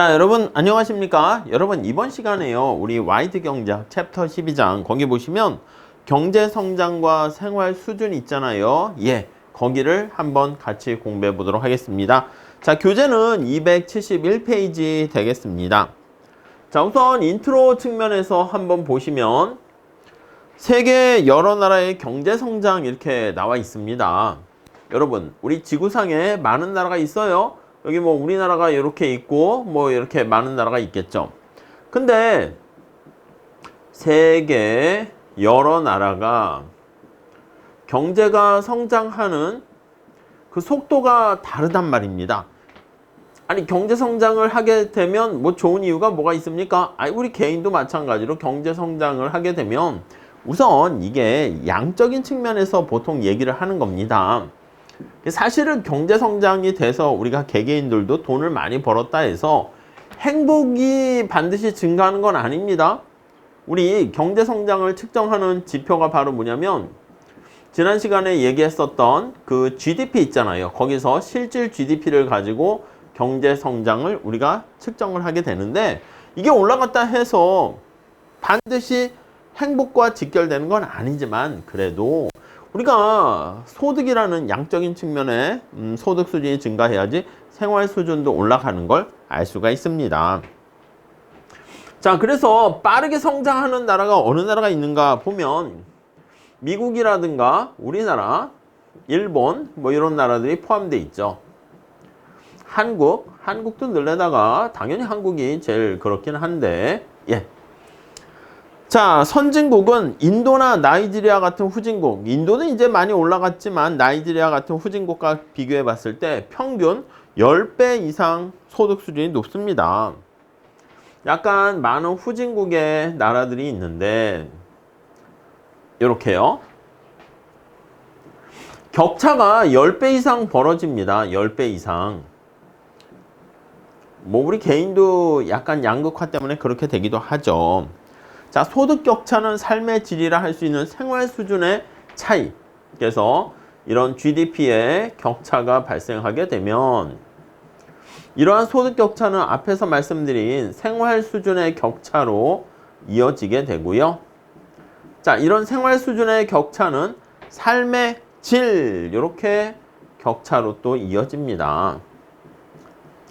자, 여러분 안녕하십니까? 여러분 이번 시간에요. 우리 와이드 경제학 챕터 12장 거기 보시면 경제 성장과 생활 수준 있잖아요. 예, 거기를 한번 같이 공부해 보도록 하겠습니다. 자, 교재는 271페이지 되겠습니다. 자, 우선 인트로 측면에서 한번 보시면 세계 여러 나라의 경제 성장 이렇게 나와 있습니다. 여러분, 우리 지구상에 많은 나라가 있어요. 여기 뭐 우리나라가 이렇게 있고 뭐 이렇게 많은 나라가 있겠죠. 근데 세계 여러 나라가 경제가 성장하는 그 속도가 다르단 말입니다. 아니, 경제 성장을 하게 되면 뭐 좋은 이유가 뭐가 있습니까? 아니, 우리 개인도 마찬가지로 경제 성장을 하게 되면 우선 이게 양적인 측면에서 보통 얘기를 하는 겁니다. 사실은 경제 성장이 돼서 우리가 개개인들도 돈을 많이 벌었다 해서 행복이 반드시 증가하는 건 아닙니다. 우리 경제 성장을 측정하는 지표가 바로 뭐냐면 지난 시간에 얘기했었던 그 GDP 있잖아요. 거기서 실질 GDP를 가지고 경제 성장을 우리가 측정을 하게 되는데 이게 올라갔다 해서 반드시 행복과 직결되는 건 아니지만 그래도 우리가 소득이라는 양적인 측면에 소득 수준이 증가해야지 생활 수준도 올라가는 걸 알 수가 있습니다. 자, 그래서 빠르게 성장하는 나라가 어느 나라가 있는가 보면 미국이라든가 우리나라, 일본 뭐 이런 나라들이 포함되어 있죠. 한국도 늘려다가 당연히 한국이 제일 그렇긴 한데 예. 자, 선진국은 인도나 나이지리아 같은 후진국, 인도는 이제 많이 올라갔지만 나이지리아 같은 후진국과 비교해 봤을 때 평균 10배 이상 소득 수준이 높습니다. 약간 많은 후진국의 나라들이 있는데 이렇게요. 격차가 10배 이상 벌어집니다. 10배 이상. 뭐 우리 개인도 약간 양극화 때문에 그렇게 되기도 하죠. 자, 소득 격차는 삶의 질이라 할 수 있는 생활 수준의 차이. 그래서 이런 GDP의 격차가 발생하게 되면 이러한 소득 격차는 앞에서 말씀드린 생활 수준의 격차로 이어지게 되고요. 자, 이런 생활 수준의 격차는 삶의 질, 이렇게 격차로 또 이어집니다.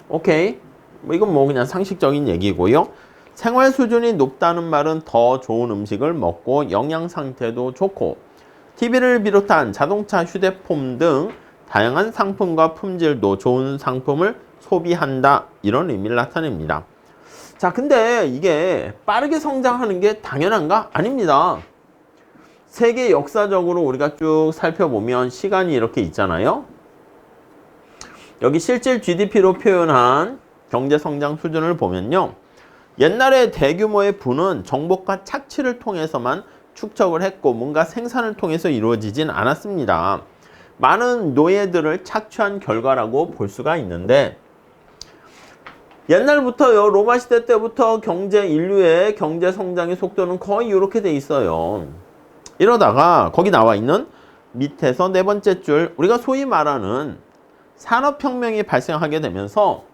오케이. 뭐 이건 뭐 그냥 상식적인 얘기고요. 생활 수준이 높다는 말은 더 좋은 음식을 먹고 영양 상태도 좋고 TV를 비롯한 자동차, 휴대폰 등 다양한 상품과 품질도 좋은 상품을 소비한다. 이런 의미를 나타냅니다. 자, 근데 이게 빠르게 성장하는 게 당연한가? 아닙니다. 세계 역사적으로 우리가 쭉 살펴보면 시간이 이렇게 있잖아요. 여기 실질 GDP로 표현한 경제 성장 수준을 보면요. 옛날에 대규모의 부는 정복과 착취를 통해서만 축적을 했고 뭔가 생산을 통해서 이루어지진 않았습니다. 많은 노예들을 착취한 결과라고 볼 수가 있는데 옛날부터요. 로마 시대 때부터 인류의 경제 성장의 속도는 거의 이렇게 돼 있어요. 이러다가 거기 나와 있는 밑에서 네 번째 줄 우리가 소위 말하는 산업혁명이 발생하게 되면서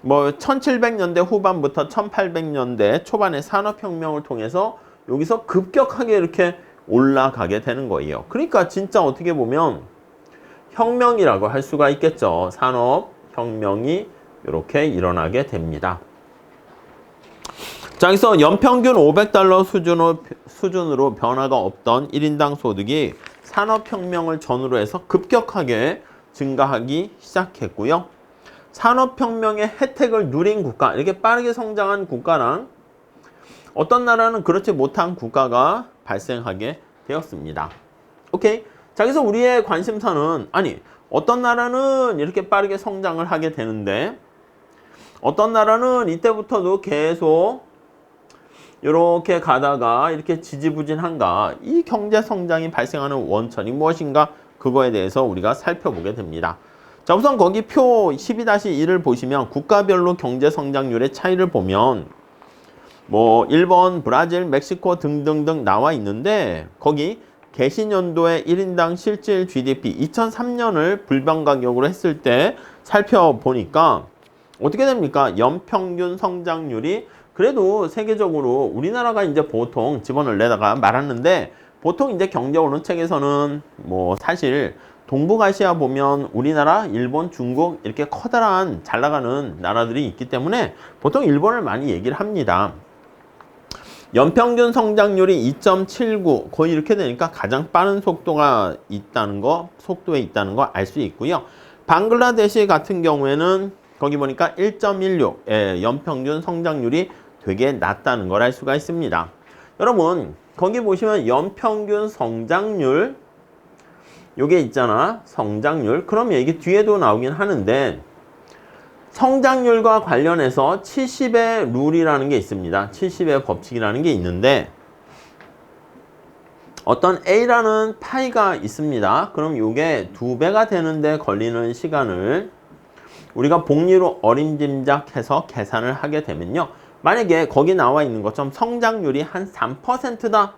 뭐 1700년대 후반부터 1800년대 초반의 산업혁명을 통해서 여기서 급격하게 이렇게 올라가게 되는 거예요. 그러니까 진짜 어떻게 보면 혁명이라고 할 수가 있겠죠. 산업혁명이 이렇게 일어나게 됩니다. 자, 여기서 연평균 $500 수준으로 변화가 없던 1인당 소득이 산업혁명을 전후로 해서 급격하게 증가하기 시작했고요. 산업혁명의 혜택을 누린 국가, 이렇게 빠르게 성장한 국가랑 어떤 나라는 그렇지 못한 국가가 발생하게 되었습니다. 오케이. 자, 그래서 우리의 관심사는 아니, 어떤 나라는 이렇게 빠르게 성장을 하게 되는데 어떤 나라는 이때부터도 계속 이렇게 가다가 이렇게 지지부진한가? 이 경제 성장이 발생하는 원천이 무엇인가? 그거에 대해서 우리가 살펴보게 됩니다. 자, 우선 거기 표 12-1을 보시면 국가별로 경제 성장률의 차이를 보면 뭐 일본, 브라질, 멕시코 등등등 나와 있는데 거기 개신연도의 1인당 실질 GDP 2003년을 불변 가격으로 했을 때 살펴보니까 어떻게 됩니까? 연평균 성장률이 그래도 세계적으로 우리나라가 이제 보통 집어를 내다가 말았는데 보통 이제 경제오른 책에서는 뭐 사실 동북아시아 보면 우리나라, 일본, 중국 이렇게 커다란 잘 나가는 나라들이 있기 때문에 보통 일본을 많이 얘기를 합니다. 연평균 성장률이 2.79 거의 이렇게 되니까 가장 빠른 속도가 있다는 거, 속도에 있다는 거 알 수 있고요. 방글라데시 같은 경우에는 거기 보니까 1.16 연평균 성장률이 되게 낮다는 걸 알 수가 있습니다. 여러분 거기 보시면 연평균 성장률 요게 있잖아. 성장률. 그러면 이게 뒤에도 나오긴 하는데 성장률과 관련해서 70의 룰이라는 게 있습니다. 70의 법칙이라는 게 있는데 어떤 A라는 파이가 있습니다. 그럼 이게 2배가 되는데 걸리는 시간을 우리가 복리로 어림짐작해서 계산을 하게 되면요. 만약에 거기 나와 있는 것처럼 성장률이 한 3%다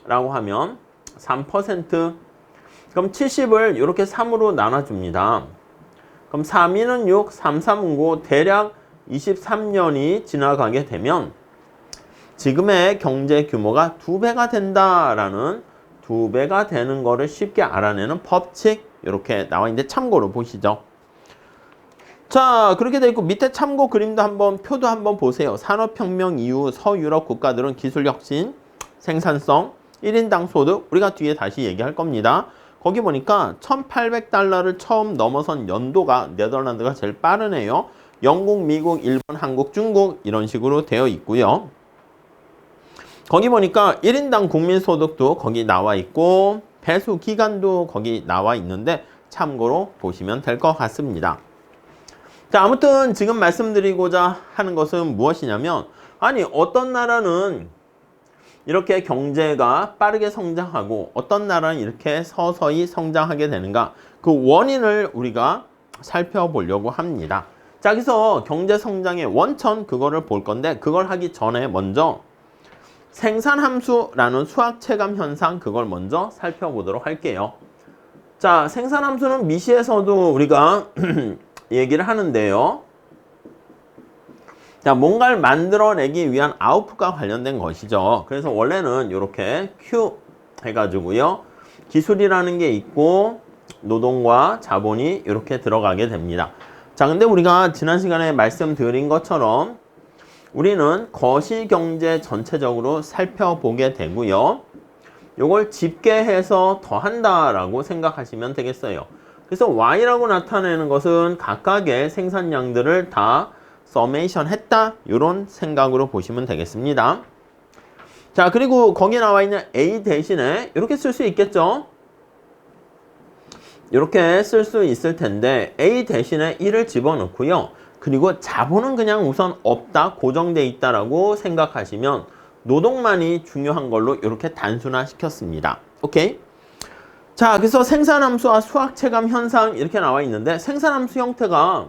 라고 하면 3% 그럼 70을 이렇게 3으로 나눠줍니다. 그럼 3, 2는 6, 3, 3은 9, 대략 23년이 지나가게 되면 지금의 경제 규모가 2배가 된다라는 2배가 되는 거를 쉽게 알아내는 법칙 이렇게 나와 있는데 참고로 보시죠. 자, 그렇게 돼 있고 밑에 참고 그림도 한번 표도 한번 보세요. 산업혁명 이후 서유럽 국가들은 기술혁신, 생산성, 1인당 소득 우리가 뒤에 다시 얘기할 겁니다. 거기 보니까 1800달러를 처음 넘어선 연도가 네덜란드가 제일 빠르네요. 영국, 미국, 일본, 한국, 중국 이런 식으로 되어 있고요. 거기 보니까 1인당 국민소득도 거기 나와 있고 배수 기간도 거기 나와 있는데 참고로 보시면 될 것 같습니다. 자, 아무튼 지금 말씀드리고자 하는 것은 무엇이냐면 아니 어떤 나라는 이렇게 경제가 빠르게 성장하고 어떤 나라는 이렇게 서서히 성장하게 되는가 그 원인을 우리가 살펴보려고 합니다. 자, 그래서 경제 성장의 원천 그거를 볼 건데 그걸 하기 전에 먼저 생산함수라는 수학 체감 현상 그걸 먼저 살펴보도록 할게요. 자, 생산함수는 미시에서도 우리가 얘기를 하는데요. 자, 뭔가를 만들어내기 위한 아웃풋과 관련된 것이죠. 그래서 원래는 이렇게 Q 해가지고요. 기술이라는 게 있고 노동과 자본이 이렇게 들어가게 됩니다. 자, 근데 우리가 지난 시간에 말씀드린 것처럼 우리는 거시경제 전체적으로 살펴보게 되고요. 요걸 집계해서 더한다라고 생각하시면 되겠어요. 그래서 Y라고 나타내는 것은 각각의 생산량들을 다 서메이션 했다 이런 생각으로 보시면 되겠습니다. 자, 그리고 거기 나와 있는 A 대신에 이렇게 쓸 수 있겠죠. 이렇게 쓸 수 있을 텐데 A 대신에 1을 집어넣고요. 그리고 자본은 그냥 우선 없다 고정돼 있다라고 생각하시면 노동만이 중요한 걸로 이렇게 단순화 시켰습니다. 오케이? 자, 그래서 생산함수와 수학체감 현상 이렇게 나와 있는데 생산함수 형태가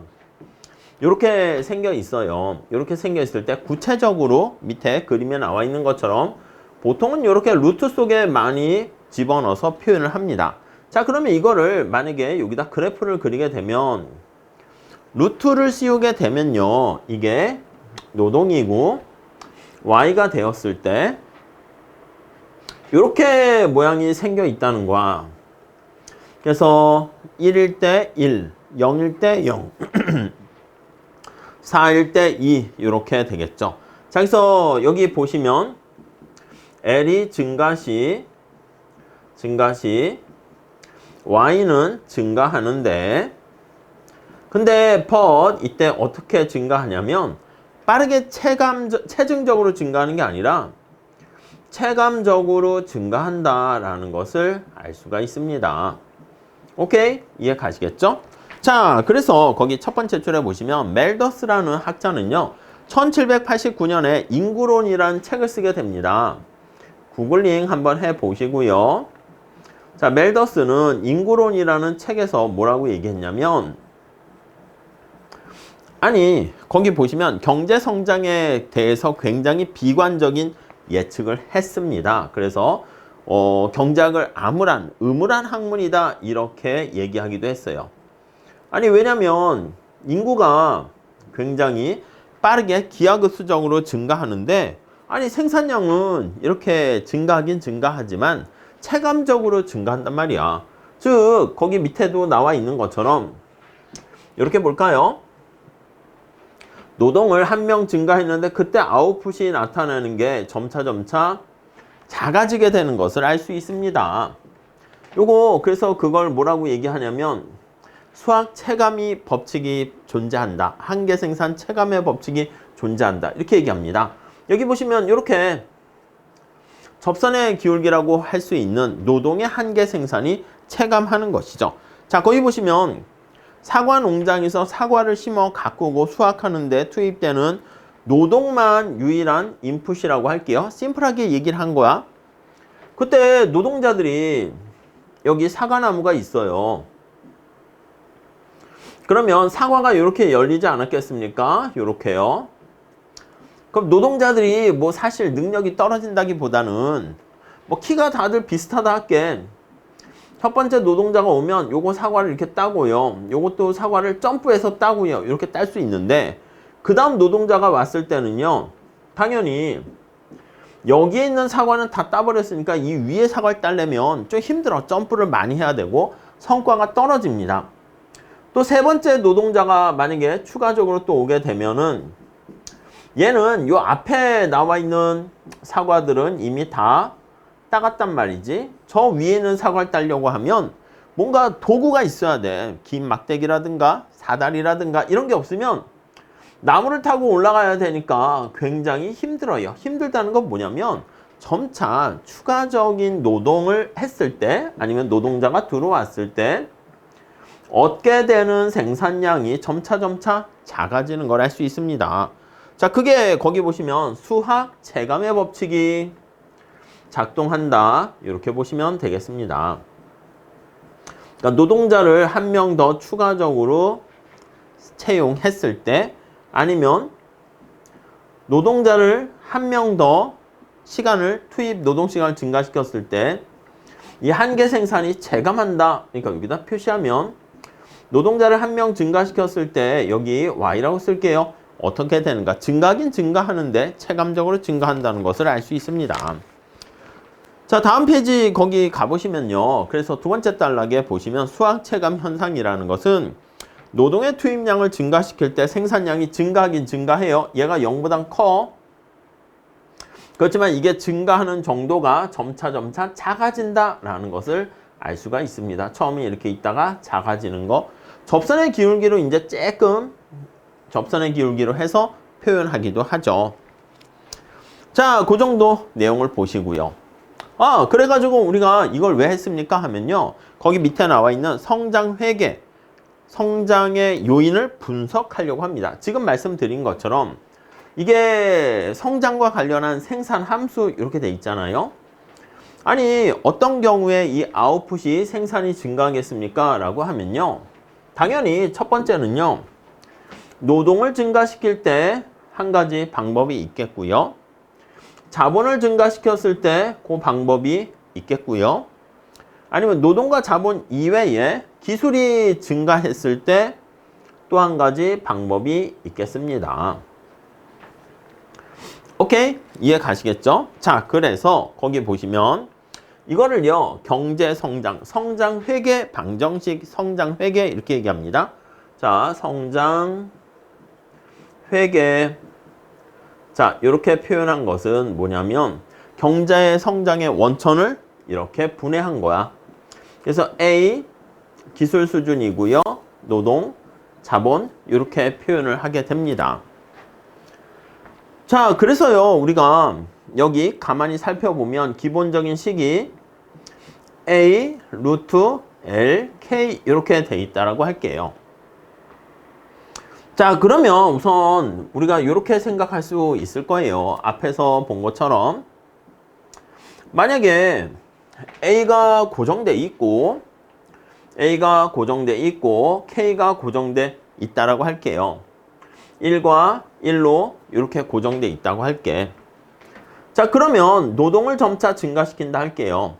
이렇게 생겨 있어요. 이렇게 생겨 있을 때 구체적으로 밑에 그림에 나와 있는 것처럼 보통은 이렇게 루트 속에 많이 집어넣어서 표현을 합니다. 자, 그러면 이거를 만약에 여기다 그래프를 그리게 되면 루트를 씌우게 되면요. 이게 노동이고 Y가 되었을 때 이렇게 모양이 생겨 있다는 거야. 그래서 1일 때 1, 0일 때 0. 4일 때 2 이렇게 되겠죠. 자, 그래서 여기 보시면 L이 증가시 Y는 증가하는데 근데 but 이때 어떻게 증가하냐면 빠르게 체증적으로 증가하는 게 아니라 체감적으로 증가한다라는 것을 알 수가 있습니다. 오케이? 이해 가시겠죠? 자, 그래서 거기 첫 번째 줄에 보시면 멜더스라는 학자는요. 1789년에 인구론이라는 책을 쓰게 됩니다. 구글링 한번 해보시고요. 자, 멜더스는 인구론이라는 책에서 뭐라고 얘기했냐면 아니, 거기 보시면 경제 성장에 대해서 굉장히 비관적인 예측을 했습니다. 그래서 경제학을 음울한 학문이다 이렇게 얘기하기도 했어요. 아니, 왜냐면 인구가 굉장히 빠르게 기하급수적으로 증가하는데 아니 생산량은 이렇게 증가하긴 증가하지만 체감적으로 증가한단 말이야. 즉 거기 밑에도 나와 있는 것처럼 이렇게 볼까요? 노동을 한 명 증가했는데 그때 아웃풋이 나타나는 게 점차 작아지게 되는 것을 알 수 있습니다. 요거 그래서 그걸 뭐라고 얘기하냐면 수학 체감의 법칙이 존재한다. 한계 생산 체감의 법칙이 존재한다. 이렇게 얘기합니다. 여기 보시면 이렇게 접선의 기울기라고 할 수 있는 노동의 한계 생산이 체감하는 것이죠. 자, 거기 보시면 사과 농장에서 사과를 심어 가꾸고 수확하는데 투입되는 노동만 유일한 인풋이라고 할게요. 심플하게 얘기를 한 거야. 그때 노동자들이 여기 사과나무가 있어요. 그러면 사과가 이렇게 열리지 않았겠습니까? 이렇게요. 그럼 노동자들이 뭐 사실 능력이 떨어진다기보다는 뭐 키가 다들 비슷하다 할게. 첫 번째 노동자가 오면 요거 사과를 이렇게 따고요. 요것도 사과를 점프해서 따고요. 이렇게 딸 수 있는데 그 다음 노동자가 왔을 때는요. 당연히 여기에 있는 사과는 다 따버렸으니까 이 위에 사과를 따려면 좀 힘들어. 점프를 많이 해야 되고 성과가 떨어집니다. 또 세 번째 노동자가 만약에 추가적으로 또 오게 되면은 얘는 요 앞에 나와 있는 사과들은 이미 다 따갔단 말이지. 저 위에 있는 사과를 따려고 하면 뭔가 도구가 있어야 돼. 긴 막대기라든가 사다리라든가 이런 게 없으면 나무를 타고 올라가야 되니까 굉장히 힘들어요. 힘들다는 건 뭐냐면 점차 추가적인 노동을 했을 때 아니면 노동자가 들어왔을 때 얻게 되는 생산량이 점차 작아지는 걸 알 수 있습니다. 자, 그게 거기 보시면 수학 체감의 법칙이 작동한다. 이렇게 보시면 되겠습니다. 그러니까 노동자를 한 명 더 추가적으로 채용했을 때 아니면 노동자를 한 명 더 시간을 투입 노동시간을 증가시켰을 때 이 한계 생산이 체감한다. 그러니까 여기다 표시하면 노동자를 한 명 증가시켰을 때 여기 Y라고 쓸게요. 어떻게 되는가? 증가하긴 증가하는데 체감적으로 증가한다는 것을 알 수 있습니다. 자, 다음 페이지 거기 가보시면요. 그래서 두 번째 단락에 보시면 수학 체감 현상이라는 것은 노동의 투입량을 증가시킬 때 생산량이 증가하긴 증가해요. 얘가 0보단 커. 그렇지만 이게 증가하는 정도가 점차 작아진다라는 것을 알 수가 있습니다. 처음에 이렇게 있다가 작아지는 거. 접선의 기울기로 이제 조금 접선의 기울기로 해서 표현하기도 하죠. 자, 그 정도 내용을 보시고요. 그래가지고 우리가 이걸 왜 했습니까? 하면요. 거기 밑에 나와 있는 성장 회계, 성장의 요인을 분석하려고 합니다. 지금 말씀드린 것처럼 이게 성장과 관련한 생산 함수 이렇게 돼 있잖아요. 아니, 어떤 경우에 이 아웃풋이 생산이 증가하겠습니까? 라고 하면요. 당연히 첫 번째는요. 노동을 증가시킬 때 한 가지 방법이 있겠고요. 자본을 증가시켰을 때 그 방법이 있겠고요. 아니면 노동과 자본 이외에 기술이 증가했을 때 또 한 가지 방법이 있겠습니다. 오케이? 이해 가시겠죠? 자, 그래서 거기 보시면 이거를요. 경제 성장, 성장 회계, 방정식 성장 회계 이렇게 얘기합니다. 자, 성장 회계. 자, 이렇게 표현한 것은 뭐냐면 경제의 성장의 원천을 이렇게 분해한 거야. 그래서 A 기술 수준이고요. 노동, 자본 이렇게 표현을 하게 됩니다. 자, 그래서요. 우리가 여기 가만히 살펴보면 기본적인 식이 A 루트 L K 이렇게 돼 있다라고 할게요. 자, 그러면 우선 우리가 이렇게 생각할 수 있을 거예요. 앞에서 본 것처럼 만약에 A가 고정돼 있고 A가 고정돼 있고 K가 고정돼 있다라고 할게요. 1과 1로 이렇게 고정돼 있다고 할게. 자, 그러면 노동을 점차 증가시킨다 할게요.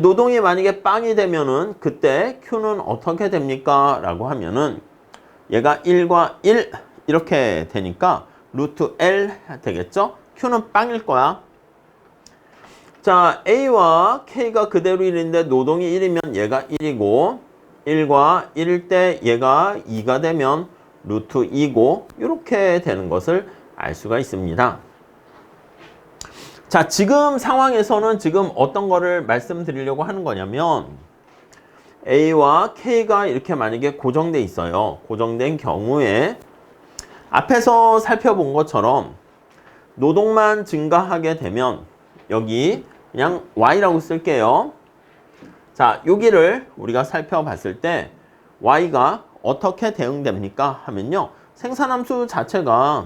노동이 만약에 빵이 되면은 그때 Q는 어떻게 됩니까? 라고 하면은 얘가 1과 1 이렇게 되니까 루트 L 되겠죠? Q는 빵일 거야. 자, A와 K가 그대로 1인데 노동이 1이면 얘가 1이고 1과 1일 때 얘가 2가 되면 루트 2고 이렇게 되는 것을 알 수가 있습니다. 자, 지금 상황에서는 지금 어떤 거를 말씀드리려고 하는 거냐면 A와 K가 이렇게 만약에 고정돼 있어요. 고정된 경우에 앞에서 살펴본 것처럼 노동만 증가하게 되면 여기 그냥 Y라고 쓸게요. 자, 여기를 우리가 살펴봤을 때 Y가 어떻게 대응됩니까? 하면요. 생산함수 자체가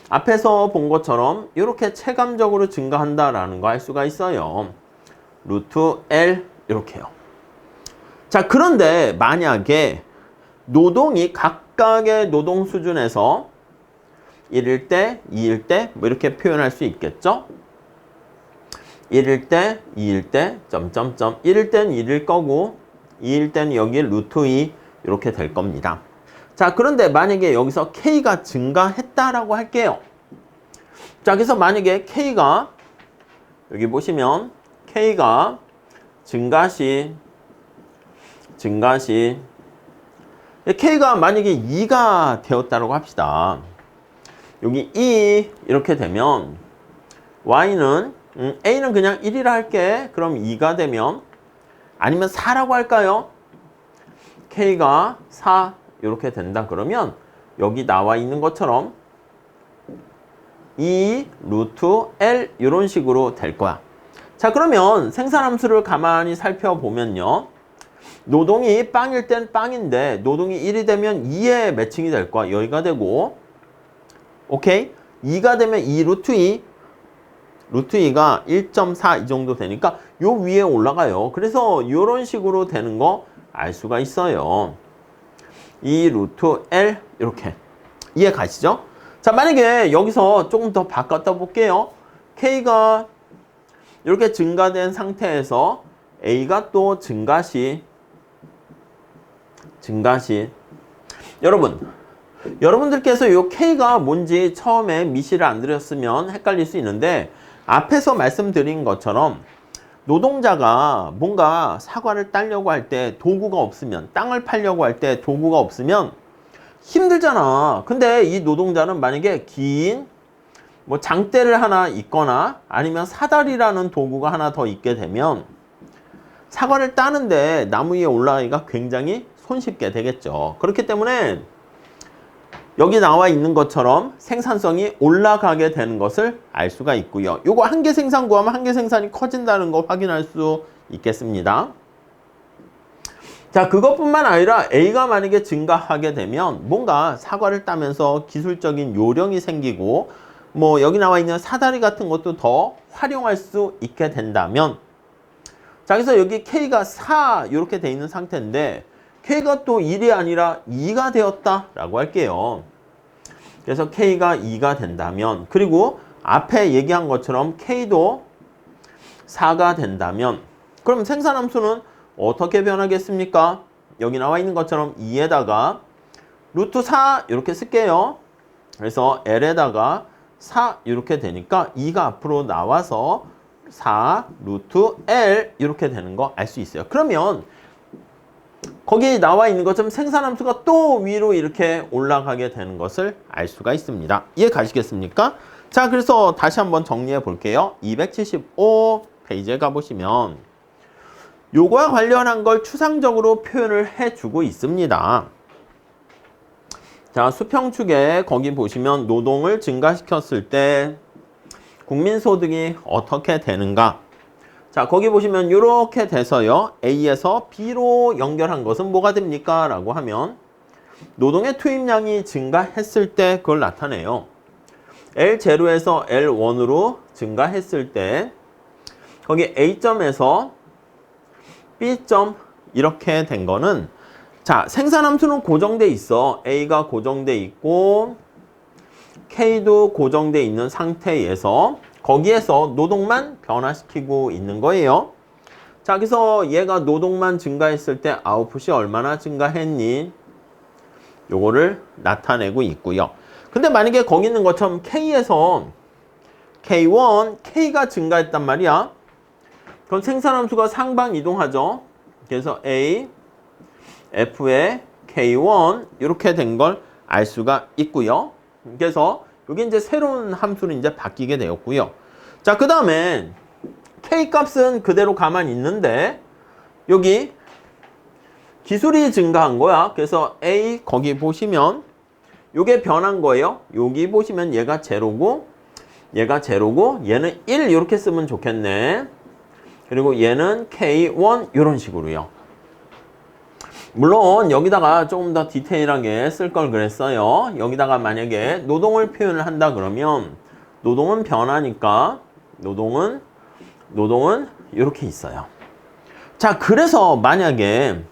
앞에서 본 것처럼 이렇게 체감적으로 증가한다라는 거 알 수가 있어요. 루트 L 이렇게요. 자, 그런데 만약에 노동이 각각의 노동 수준에서 1일 때, 2일 때 뭐 이렇게 표현할 수 있겠죠? 1일 때, 2일 때, 점점점 1일 때는 1일 거고 2일 때는 여기 루트 2 이렇게 될 겁니다. 자, 그런데 만약에 여기서 K가 증가했다라고 할게요. 자, 그래서 만약에 K가 여기 보시면 K가 증가시 K가 만약에 2가 되었다고 합시다. 여기 2 이렇게 되면 Y는 A는 그냥 1이라 할게. 그럼 2가 되면 아니면 4라고 할까요? K가 4 이렇게 된다 그러면 여기 나와 있는 것처럼 2 루트 L 이런 식으로 될 거야. 자, 그러면 생산함수를 가만히 살펴보면요. 노동이 빵일 땐 빵인데 노동이 1이 되면 2에 매칭이 될 거야. 여기가 되고 오케이? 2가 되면 2 루트 2 루트 2가 1.4 이 정도 되니까 요 위에 올라가요. 그래서 이런 식으로 되는 거 알 수가 있어요. 2 루트 L 이렇게 이해 가시죠? 자, 만약에 여기서 조금 더 바꿨다 볼게요. K가 이렇게 증가된 상태에서 A가 또 증가시 여러분들께서 이 K가 뭔지 처음에 미시를 안 드렸으면 헷갈릴 수 있는데 앞에서 말씀드린 것처럼 노동자가 뭔가 사과를 따려고 할 때 도구가 없으면 땅을 팔려고 할 때 도구가 없으면 힘들잖아. 근데 이 노동자는 만약에 긴 뭐 장대를 하나 있거나 아니면 사다리라는 도구가 하나 더 있게 되면 사과를 따는데 나무 위에 올라가기가 굉장히 손쉽게 되겠죠. 그렇기 때문에 여기 나와 있는 것처럼 생산성이 올라가게 되는 것을 알 수가 있고요. 요거 한 개 생산 구하면 한 개 생산이 커진다는 거 확인할 수 있겠습니다. 자, 그것뿐만 아니라 A가 만약에 증가하게 되면 뭔가 사과를 따면서 기술적인 요령이 생기고 뭐 여기 나와 있는 사다리 같은 것도 더 활용할 수 있게 된다면 자, 그래서 여기 K가 4 이렇게 돼 있는 상태인데 K가 또 1이 아니라 2가 되었다라고 할게요. 그래서 K가 2가 된다면 그리고 앞에 얘기한 것처럼 K도 4가 된다면 그럼 생산함수는 어떻게 변하겠습니까? 여기 나와 있는 것처럼 2에다가 루트 4 이렇게 쓸게요. 그래서 L에다가 4 이렇게 되니까 2가 앞으로 나와서 4 루트 L 이렇게 되는 거 알 수 있어요. 그러면 거기에 나와 있는 것처럼 생산함수가 또 위로 이렇게 올라가게 되는 것을 알 수가 있습니다. 이해 가시겠습니까? 자, 그래서 다시 한번 정리해 볼게요. 275 페이지에 가보시면 요거와 관련한 걸 추상적으로 표현을 해주고 있습니다. 자, 수평축에 거기 보시면 노동을 증가시켰을 때 국민소득이 어떻게 되는가? 자, 거기 보시면 이렇게 돼서요. A에서 B로 연결한 것은 뭐가 됩니까? 라고 하면 노동의 투입량이 증가했을 때 그걸 나타내요. L0에서 L1으로 증가했을 때 거기 A점에서 B점 이렇게 된 거는 자, 생산함수는 고정돼 있어. A가 고정돼 있고 K도 고정돼 있는 상태에서 거기에서 노동만 변화시키고 있는 거예요. 자, 그래서 얘가 노동만 증가했을 때 아웃풋이 얼마나 증가했니? 요거를 나타내고 있고요. 근데 만약에 거기 있는 것처럼 K에서 K1, K가 증가했단 말이야. 그럼 생산함수가 상방 이동하죠. 그래서 A, F에 K1 이렇게 된 걸 알 수가 있고요. 그래서 여기 이제 새로운 함수로 이제 바뀌게 되었고요. 자, 그 다음에 K 값은 그대로 가만히 있는데 여기 기술이 증가한 거야. 그래서 A 거기 보시면 요게 변한 거예요. 여기 보시면 얘가 제로고 얘가 제로고 얘는 1 이렇게 쓰면 좋겠네. 그리고 얘는 K1 이런 식으로요. 물론 여기다가 조금 더 디테일하게 쓸 걸 그랬어요. 여기다가 만약에 노동을 표현을 한다 그러면 노동은 변하니까 노동은 이렇게 있어요. 자, 그래서 만약에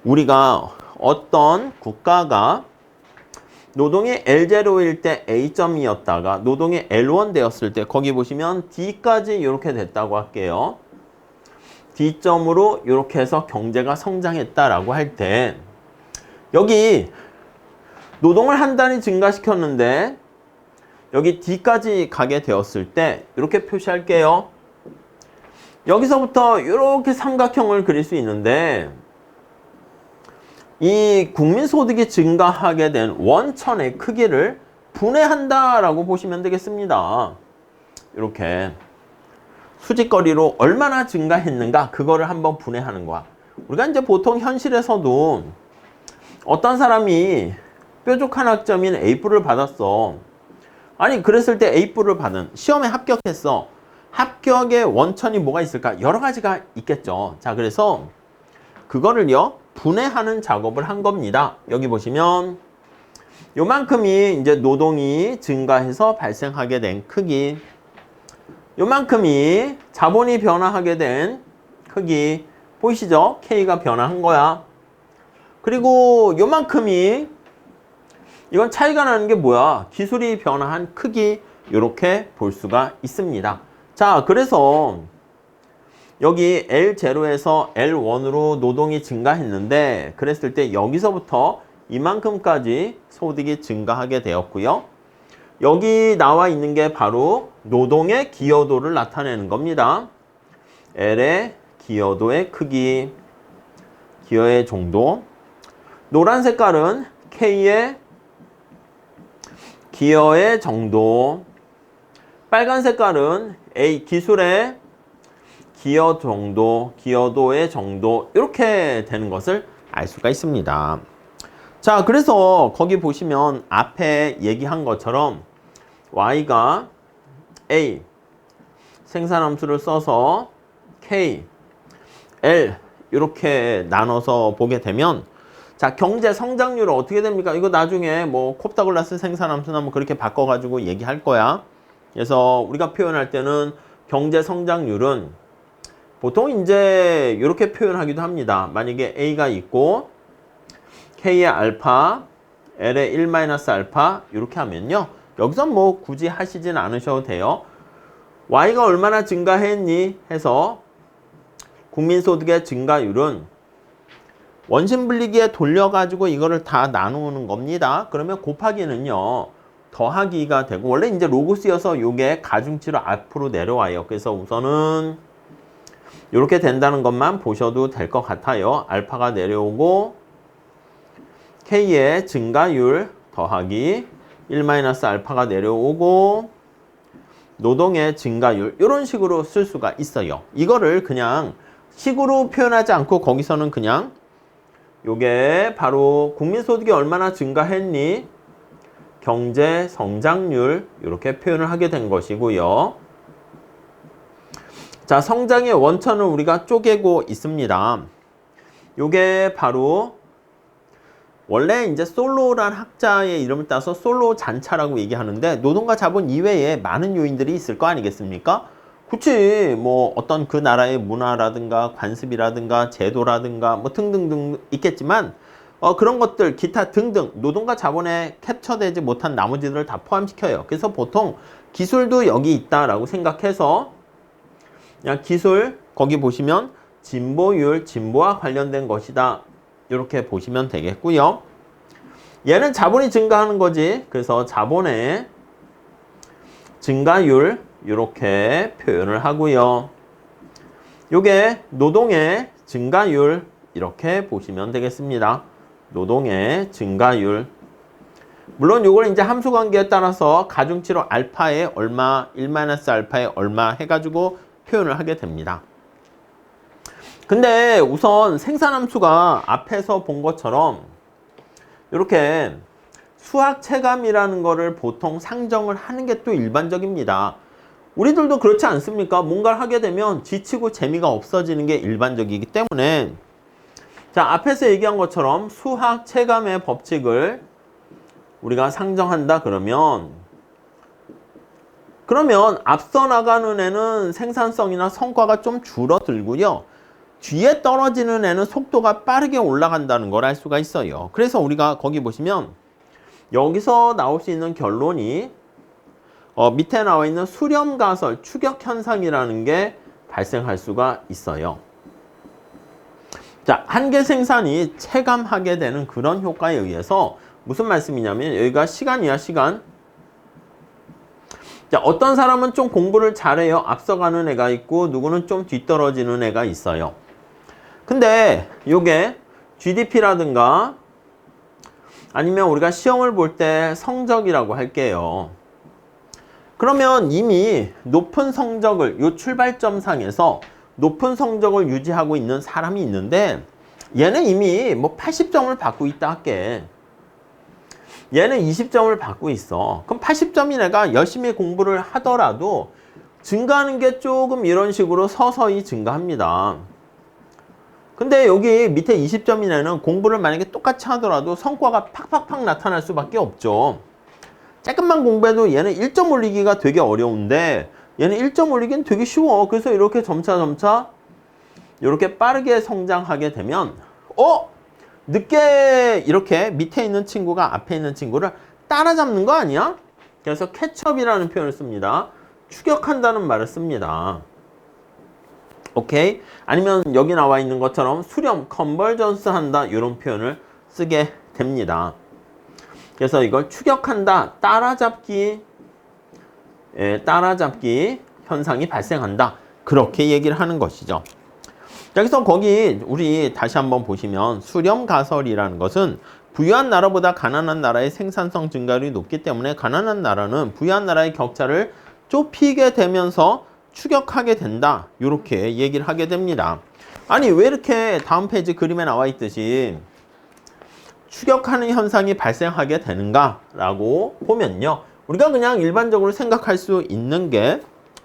우리가 어떤 국가가 노동이 L0일 때 A점이었다가 노동이 L1 되었을 때 거기 보시면 D까지 이렇게 됐다고 할게요. D점으로 이렇게 해서 경제가 성장했다라고 할 때 여기 노동을 한 단위 증가시켰는데 여기 D까지 가게 되었을 때 이렇게 표시할게요. 여기서부터 이렇게 삼각형을 그릴 수 있는데 이 국민소득이 증가하게 된 원천의 크기를 분해한다라고 보시면 되겠습니다. 이렇게 수직거리로 얼마나 증가했는가 그거를 한번 분해하는 거야. 우리가 이제 보통 현실에서도 어떤 사람이 뾰족한 학점인 A뿔을 받았어. 아니 그랬을 때 A뿔을 받은 시험에 합격했어. 합격의 원천이 뭐가 있을까? 여러 가지가 있겠죠. 자, 그래서 그거를요 분해하는 작업을 한 겁니다. 여기 보시면 요만큼이 이제 노동이 증가해서 발생하게 된 크기, 요만큼이 자본이 변화하게 된 크기 보이시죠? K가 변화한 거야. 그리고 요만큼이 이건 차이가 나는 게 뭐야? 기술이 변화한 크기 이렇게 볼 수가 있습니다. 자, 그래서 여기 L0에서 L1으로 노동이 증가했는데 그랬을 때 여기서부터 이만큼까지 소득이 증가하게 되었고요. 여기 나와 있는 게 바로 노동의 기여도를 나타내는 겁니다. L의 기여도의 크기, 기여의 정도. 노란 색깔은 K의 기여의 정도. 빨간 색깔은 A 기술의 기여 정도, 기여도의 정도 이렇게 되는 것을 알 수가 있습니다. 자, 그래서 거기 보시면 앞에 얘기한 것처럼 Y가 A 생산함수를 써서 K, L 이렇게 나눠서 보게 되면 자, 경제 성장률은 어떻게 됩니까? 이거 나중에 뭐 콥다글라스 생산함수나 뭐 그렇게 바꿔가지고 얘기할 거야. 그래서 우리가 표현할 때는 경제 성장률은 보통 이제 이렇게 표현하기도 합니다. 만약에 A가 있고 K의 알파, L의 1-알파 이렇게 하면요. 여기서 뭐 굳이 하시진 않으셔도 돼요. Y가 얼마나 증가했니? 해서 국민소득의 증가율은 원심분리기에 돌려가지고 이거를 다 나누는 겁니다. 그러면 곱하기는요. 더하기가 되고 원래 이제 로그스여서 요게 가중치로 앞으로 내려와요. 그래서 우선은 이렇게 된다는 것만 보셔도 될 것 같아요. 알파가 내려오고 K의 증가율 더하기 1-알파가 내려오고 노동의 증가율 이런 식으로 쓸 수가 있어요. 이거를 그냥 식으로 표현하지 않고 거기서는 그냥 요게 바로 국민소득이 얼마나 증가했니? 경제 성장률 이렇게 표현을 하게 된 것이고요. 자, 성장의 원천을 우리가 쪼개고 있습니다. 요게 바로 원래 이제 솔로란 학자의 이름을 따서 솔로 잔차라고 얘기하는데 노동과 자본 이외에 많은 요인들이 있을 거 아니겠습니까? 그치, 뭐 어떤 그 나라의 문화라든가 관습이라든가 제도라든가 뭐 등등등 있겠지만 그런 것들 기타 등등 노동과 자본에 캡처되지 못한 나머지들을 다 포함시켜요. 그래서 보통 기술도 여기 있다라고 생각해서 그냥 기술 거기 보시면 진보율, 진보와 관련된 것이다. 이렇게 보시면 되겠고요. 얘는 자본이 증가하는 거지. 그래서 자본의 증가율 이렇게 표현을 하고요. 요게 노동의 증가율 이렇게 보시면 되겠습니다. 노동의 증가율. 물론 요걸 이제 함수관계에 따라서 가중치로 알파에 얼마, 1-알파에 얼마 해가지고 표현을 하게 됩니다. 근데 우선 생산함수가 앞에서 본 것처럼 이렇게 수학 체감이라는 거를 보통 상정을 하는 게 또 일반적입니다. 우리들도 그렇지 않습니까? 뭔가를 하게 되면 지치고 재미가 없어지는 게 일반적이기 때문에 자, 앞에서 얘기한 것처럼 수학 체감의 법칙을 우리가 상정한다 그러면 앞서 나가는 애는 생산성이나 성과가 좀 줄어들고요. 뒤에 떨어지는 애는 속도가 빠르게 올라간다는 걸 알 수가 있어요. 그래서 우리가 거기 보시면 여기서 나올 수 있는 결론이 밑에 나와 있는 수렴가설, 추격현상이라는 게 발생할 수가 있어요. 자, 한계 생산이 체감하게 되는 그런 효과에 의해서 무슨 말씀이냐면 여기가 시간이야, 시간. 자, 어떤 사람은 좀 공부를 잘해요. 앞서가는 애가 있고 누구는 좀 뒤떨어지는 애가 있어요. 근데 요게 GDP라든가 아니면 우리가 시험을 볼 때 성적이라고 할게요. 그러면 이미 높은 성적을 요 출발점상에서 높은 성적을 유지하고 있는 사람이 있는데 얘는 이미 뭐 80점을 받고 있다 할게. 얘는 20점을 받고 있어. 그럼 80점인 애가 열심히 공부를 하더라도 증가하는 게 조금 이런 식으로 서서히 증가합니다. 근데 여기 밑에 20점인 애는 공부를 만약에 똑같이 하더라도 성과가 팍팍팍 나타날 수밖에 없죠. 조금만 공부해도 얘는 1점 올리기가 되게 어려운데 얘는 1점 올리기는 되게 쉬워. 그래서 이렇게 점차 이렇게 빠르게 성장하게 되면 늦게 이렇게 밑에 있는 친구가 앞에 있는 친구를 따라잡는 거 아니야? 그래서 캐치업이라는 표현을 씁니다. 추격한다는 말을 씁니다. 오케이? 아니면 여기 나와 있는 것처럼 수렴, 컨버전스 한다 이런 표현을 쓰게 됩니다. 그래서 이걸 추격한다, 따라잡기 현상이 발생한다. 그렇게 얘기를 하는 것이죠. 여기서 거기 우리 다시 한번 보시면 수렴가설이라는 것은 부유한 나라보다 가난한 나라의 생산성 증가율이 높기 때문에 가난한 나라는 부유한 나라의 격차를 좁히게 되면서 추격하게 된다. 이렇게 얘기를 하게 됩니다. 아니 왜 이렇게 다음 페이지 그림에 나와 있듯이 추격하는 현상이 발생하게 되는가 라고 보면요. 우리가 그냥 일반적으로 생각할 수 있는 게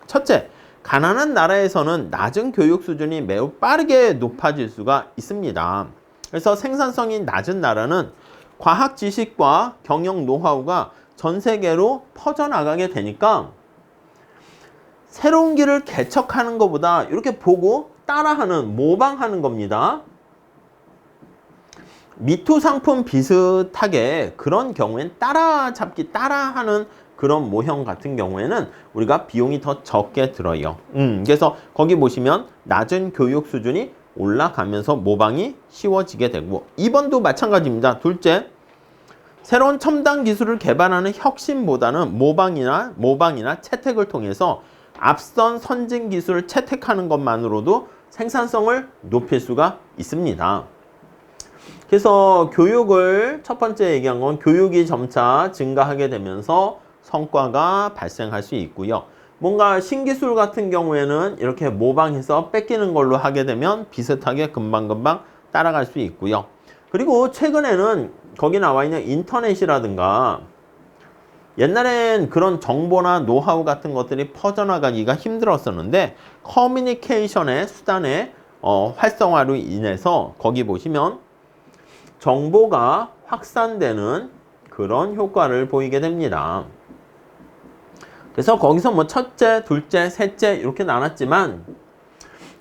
첫째, 가난한 나라에서는 낮은 교육 수준이 매우 빠르게 높아질 수가 있습니다. 그래서 생산성이 낮은 나라는 과학 지식과 경영 노하우가 전 세계로 퍼져나가게 되니까 새로운 길을 개척하는 것보다 이렇게 보고 따라하는, 모방하는 겁니다. 미투 상품 비슷하게 그런 경우엔 따라하는 그런 모형 같은 경우에는 우리가 비용이 더 적게 들어요. 그래서 거기 보시면 낮은 교육 수준이 올라가면서 모방이 쉬워지게 되고 2번도 마찬가지입니다. 둘째, 새로운 첨단 기술을 개발하는 혁신보다는 모방이나 채택을 통해서 앞선 선진 기술을 채택하는 것만으로도 생산성을 높일 수가 있습니다. 그래서 교육을 첫 번째 얘기한 건 교육이 점차 증가하게 되면서 성과가 발생할 수 있고요. 뭔가 신기술 같은 경우에는 이렇게 모방해서 뺏기는 걸로 하게 되면 비슷하게 금방금방 따라갈 수 있고요. 그리고 최근에는 거기 나와 있는 인터넷이라든가 옛날엔 그런 정보나 노하우 같은 것들이 퍼져나가기가 힘들었었는데 커뮤니케이션의 수단의 활성화로 인해서 거기 보시면 정보가 확산되는 그런 효과를 보이게 됩니다. 그래서 거기서 뭐 첫째, 둘째, 셋째 이렇게 나눴지만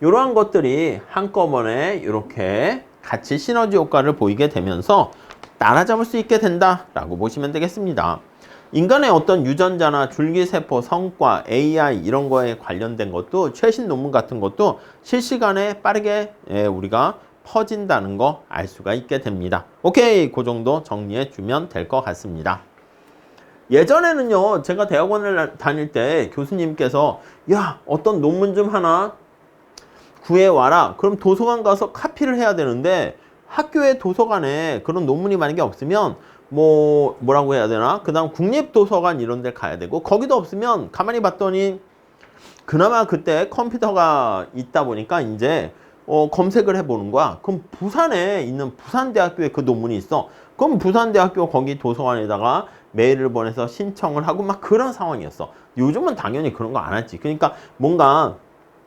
이러한 것들이 한꺼번에 이렇게 같이 시너지 효과를 보이게 되면서 따라잡을 수 있게 된다라고 보시면 되겠습니다. 인간의 어떤 유전자나 줄기세포, 성과, AI 이런 거에 관련된 것도 최신 논문 같은 것도 실시간에 빠르게 우리가 퍼진다는 거 알 수가 있게 됩니다. 오케이, 그 정도 정리해 주면 될 것 같습니다. 예전에는요, 제가 대학원을 다닐 때 교수님께서 야, 어떤 논문 좀 하나 구해와라. 그럼 도서관 가서 카피를 해야 되는데 학교의 도서관에 그런 논문이 만약에 없으면 뭐라고 해야 되나? 그 다음 국립도서관 이런 데 가야 되고, 거기도 없으면 가만히 봤더니 그나마 그때 컴퓨터가 있다 보니까 이제 검색을 해보는 거야. 그럼 부산에 있는 부산대학교에 그 논문이 있어. 그럼 부산대학교 거기 도서관에다가 메일을 보내서 신청을 하고 막 그런 상황이었어. 요즘은 당연히 그런 거 안 하지. 그러니까 뭔가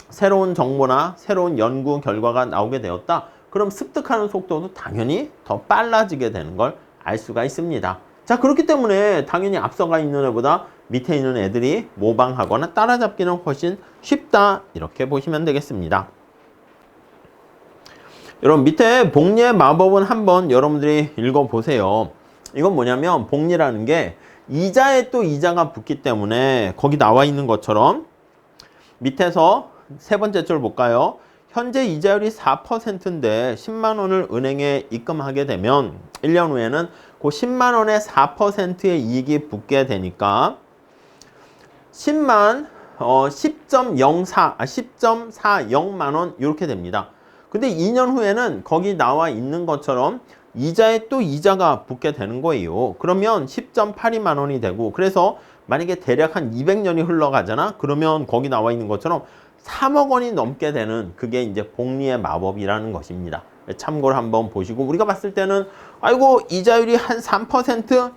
새로운 정보나 새로운 연구 결과가 나오게 되었다. 그럼 습득하는 속도도 당연히 더 빨라지게 되는 걸 알 수가 있습니다. 자, 그렇기 때문에 당연히 앞서가 있는 애보다 밑에 있는 애들이 모방하거나 따라잡기는 훨씬 쉽다. 이렇게 보시면 되겠습니다. 여러분, 밑에 복리의 마법은 한번 여러분들이 읽어보세요. 이건 뭐냐면 복리라는 게 이자에 또 이자가 붙기 때문에 거기 나와 있는 것처럼 밑에서 세 번째 줄 볼까요? 현재 이자율이 4%인데 10만 원을 은행에 입금하게 되면 1년 후에는 그 10만 원에 4%의 이익이 붙게 되니까 10.40만 원 이렇게 됩니다. 근데 2년 후에는 거기 나와 있는 것처럼 이자에 또 이자가 붙게 되는 거예요. 그러면 10.82만 원이 되고, 그래서 만약에 대략 한 200년이 흘러가잖아? 그러면 거기 나와 있는 것처럼 3억 원이 넘게 되는 그게 이제 복리의 마법이라는 것입니다. 참고를 한번 보시고, 우리가 봤을 때는 아이고 이자율이 한 3%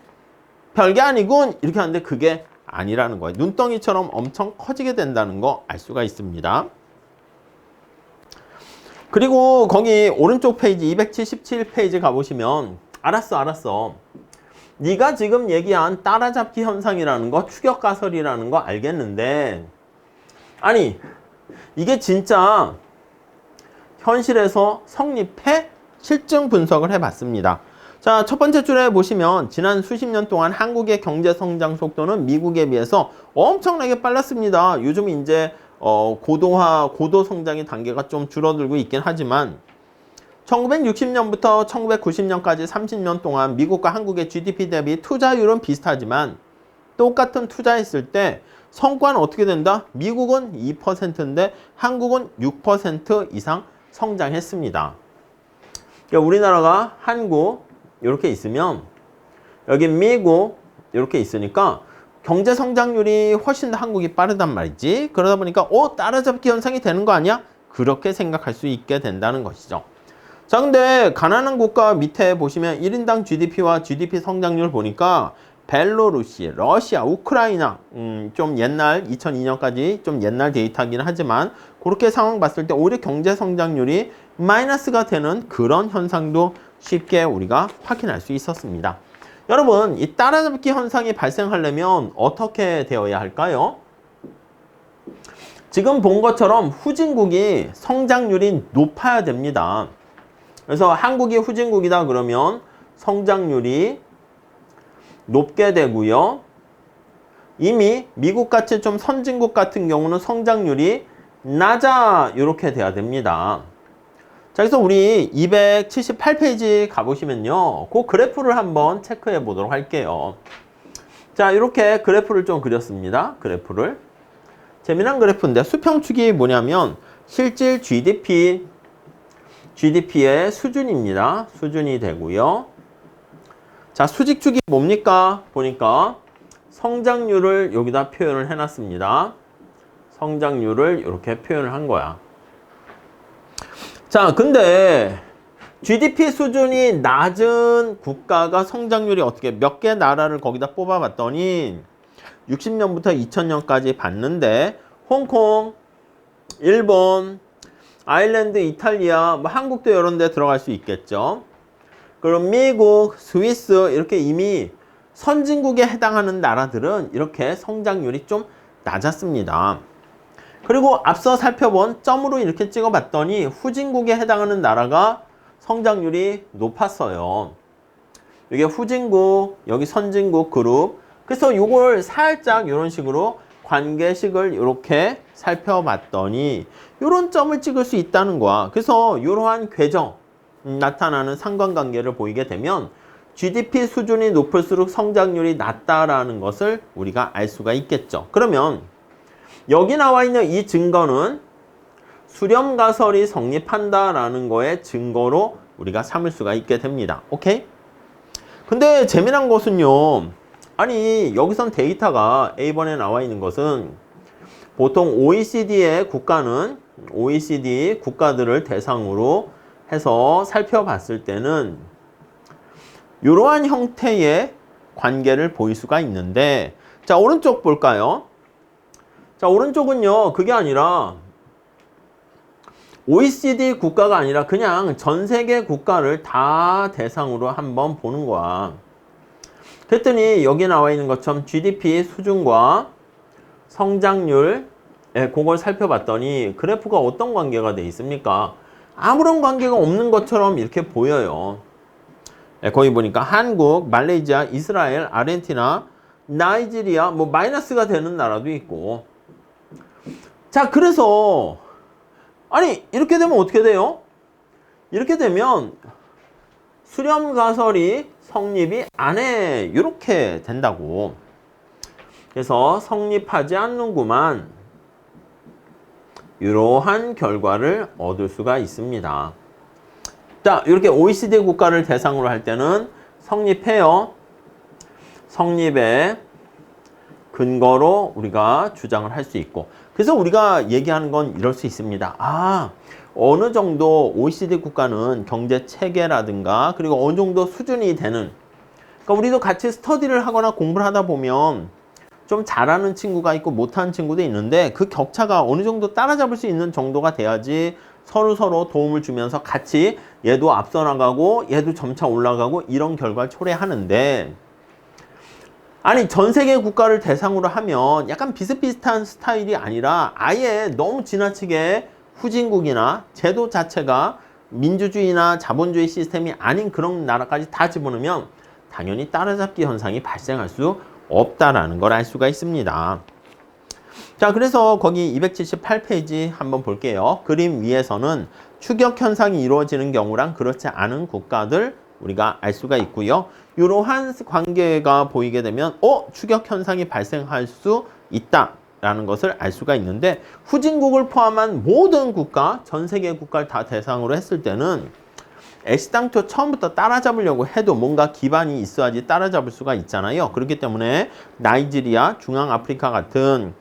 별게 아니군 이렇게 하는데 그게 아니라는 거예요. 눈덩이처럼 엄청 커지게 된다는 거 알 수가 있습니다. 그리고 거기 오른쪽 페이지 277페이지 가보시면 알았어. 네가 지금 얘기한 따라잡기 현상이라는 거, 추격가설이라는 거 알겠는데, 아니 이게 진짜 현실에서 성립해? 실증 분석을 해봤습니다. 자, 첫 번째 줄에 보시면 지난 수십 년 동안 한국의 경제 성장 속도는 미국에 비해서 엄청나게 빨랐습니다. 요즘 이제 고도 성장의 단계가 좀 줄어들고 있긴 하지만 1960년부터 1990년까지 30년 동안 미국과 한국의 GDP 대비 투자율은 비슷하지만 똑같은 투자했을 때 성과는 어떻게 된다? 미국은 2%인데 한국은 6% 이상 성장했습니다. 그러니까 우리나라가 한국 이렇게 있으면 여기 미국 이렇게 있으니까 경제 성장률이 훨씬 더 한국이 빠르단 말이지. 그러다 보니까 따라잡기 현상이 되는 거 아니야? 그렇게 생각할 수 있게 된다는 것이죠. 자, 근데 가난한 국가 밑에 보시면 1인당 GDP와 GDP 성장률 보니까 벨로루시, 러시아, 우크라이나 좀 옛날 2002년까지 좀 옛날 데이터이긴 하지만 그렇게 상황 봤을 때 오히려 경제 성장률이 마이너스가 되는 그런 현상도 쉽게 우리가 확인할 수 있었습니다. 여러분, 이 따라잡기 현상이 발생하려면 어떻게 되어야 할까요? 지금 본 것처럼 후진국이 성장률이 높아야 됩니다. 그래서 한국이 후진국이다 그러면 성장률이 높게 되고요. 이미 미국같이 좀 선진국 같은 경우는 성장률이 낮아 이렇게 돼야 됩니다. 자, 그래서 우리 278페이지 가보시면요. 그 그래프를 한번 체크해 보도록 할게요. 자, 이렇게 그래프를 좀 그렸습니다. 그래프를. 재미난 그래프인데 수평축이 뭐냐면 실질 GDP의 수준입니다. 수준이 되고요. 자, 수직축이 뭡니까? 보니까 성장률을 여기다 표현을 해놨습니다. 성장률을 이렇게 표현을 한 거야. 자, 근데 GDP 수준이 낮은 국가가 성장률이 어떻게 몇 개 나라를 거기다 뽑아봤더니 60년부터 2000년까지 봤는데 홍콩, 일본, 아일랜드, 이탈리아, 뭐 한국도 이런 데 들어갈 수 있겠죠. 그럼 미국, 스위스 이렇게 이미 선진국에 해당하는 나라들은 이렇게 성장률이 좀 낮았습니다. 그리고 앞서 살펴본 점으로 이렇게 찍어봤더니 후진국에 해당하는 나라가 성장률이 높았어요. 이게 후진국, 여기 선진국 그룹. 그래서 이걸 살짝 이런 식으로 관계식을 이렇게 살펴봤더니 이런 점을 찍을 수 있다는 거야. 그래서 이러한 궤정, 나타나는 상관관계를 보이게 되면 GDP 수준이 높을수록 성장률이 낮다라는 것을 우리가 알 수가 있겠죠. 그러면 여기 나와 있는 이 증거는 수렴가설이 성립한다라는 거의 증거로 우리가 삼을 수가 있게 됩니다. 오케이? 근데 재미난 것은요. 아니 여기선 데이터가 A번에 나와 있는 것은 보통 OECD의 국가는 OECD 국가들을 대상으로 해서 살펴봤을 때는 이러한 형태의 관계를 보일 수가 있는데 자 오른쪽 볼까요? 자 오른쪽은요 그게 아니라 OECD 국가가 아니라 그냥 전 세계 국가를 다 대상으로 한번 보는 거야. 그랬더니 여기 나와 있는 것처럼 GDP 수준과 성장률 그걸 살펴봤더니 그래프가 어떤 관계가 돼 있습니까? 아무런 관계가 없는 것처럼 이렇게 보여요. 거기 보니까 한국, 말레이시아, 이스라엘, 아르헨티나, 나이지리아 뭐 마이너스가 되는 나라도 있고 자 그래서 아니 이렇게 되면 어떻게 돼요? 이렇게 되면 수렴가설이 성립이 안 해 이렇게 된다고. 그래서 성립하지 않는구만 이러한 결과를 얻을 수가 있습니다. 자 이렇게 OECD 국가를 대상으로 할 때는 성립해요. 성립의 근거로 우리가 주장을 할 수 있고 그래서 우리가 얘기하는 건 이럴 수 있습니다. 아 어느 정도 OECD 국가는 경제 체계라든가 그리고 어느 정도 수준이 되는 그러니까 우리도 같이 스터디를 하거나 공부를 하다 보면 좀 잘하는 친구가 있고 못하는 친구도 있는데 그 격차가 어느 정도 따라잡을 수 있는 정도가 돼야지 서로 도움을 주면서 같이 얘도 앞서 나가고 얘도 점차 올라가고 이런 결과를 초래하는데 아니 전 세계 국가를 대상으로 하면 약간 비슷비슷한 스타일이 아니라 아예 너무 지나치게 후진국이나 제도 자체가 민주주의나 자본주의 시스템이 아닌 그런 나라까지 다 집어넣으면 당연히 따라잡기 현상이 발생할 수 없다라는 걸 알 수가 있습니다. 자 그래서 거기 278페이지 한번 볼게요. 그림 위에서는 추격 현상이 이루어지는 경우랑 그렇지 않은 국가들 우리가 알 수가 있고요. 이러한 관계가 보이게 되면 추격 현상이 발생할 수 있다라는 것을 알 수가 있는데 후진국을 포함한 모든 국가, 전 세계 국가를 다 대상으로 했을 때는 애시당초 처음부터 따라잡으려고 해도 뭔가 기반이 있어야지 따라잡을 수가 있잖아요. 그렇기 때문에 나이지리아, 중앙아프리카 같은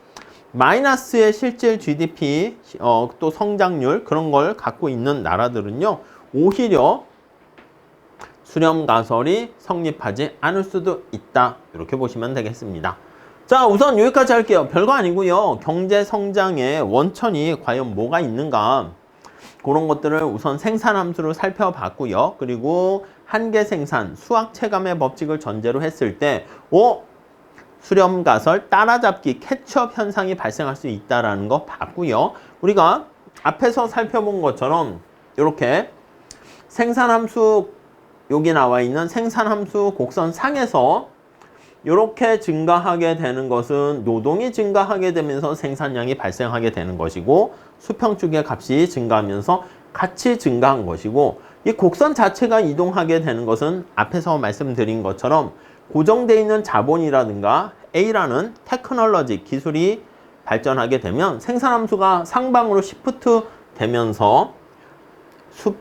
마이너스의 실질 GDP 또 성장률 그런 걸 갖고 있는 나라들은요. 오히려 수렴가설이 성립하지 않을 수도 있다. 이렇게 보시면 되겠습니다. 자 우선 여기까지 할게요. 별거 아니고요. 경제 성장의 원천이 과연 뭐가 있는가 그런 것들을 우선 생산함수로 살펴봤고요. 그리고 한계 생산, 수학 체감의 법칙을 전제로 했을 때 수렴가설, 따라잡기, 캐치업 현상이 발생할 수 있다는 거 봤고요. 우리가 앞에서 살펴본 것처럼 이렇게 생산함수 여기 나와 있는 생산함수 곡선상에서 이렇게 증가하게 되는 것은 노동이 증가하게 되면서 생산량이 발생하게 되는 것이고 수평축의 값이 증가하면서 같이 증가한 것이고 이 곡선 자체가 이동하게 되는 것은 앞에서 말씀드린 것처럼 고정되어 있는 자본이라든가 A라는 테크놀로지 기술이 발전하게 되면 생산함수가 상방으로 시프트 되면서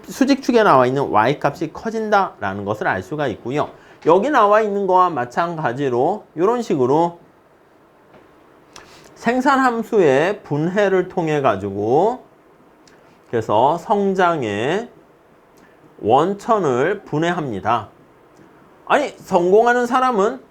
수직축에 나와 있는 Y값이 커진다라는 것을 알 수가 있고요. 여기 나와 있는 거와 마찬가지로 이런 식으로 생산함수의 분해를 통해 가지고 그래서 성장의 원천을 분해합니다. 아니 성공하는 사람은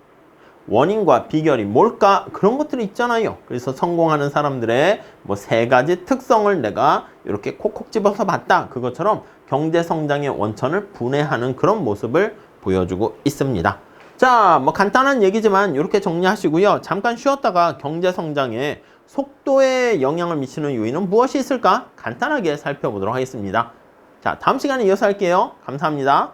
원인과 비결이 뭘까? 그런 것들이 있잖아요. 그래서 성공하는 사람들의 뭐 3가지 특성을 내가 이렇게 콕콕 집어서 봤다. 그것처럼 경제 성장의 원천을 분해하는 그런 모습을 보여주고 있습니다. 자, 뭐 간단한 얘기지만 이렇게 정리하시고요. 잠깐 쉬었다가 경제 성장의 속도에 영향을 미치는 요인은 무엇이 있을까? 간단하게 살펴보도록 하겠습니다. 자, 다음 시간에 이어서 할게요. 감사합니다.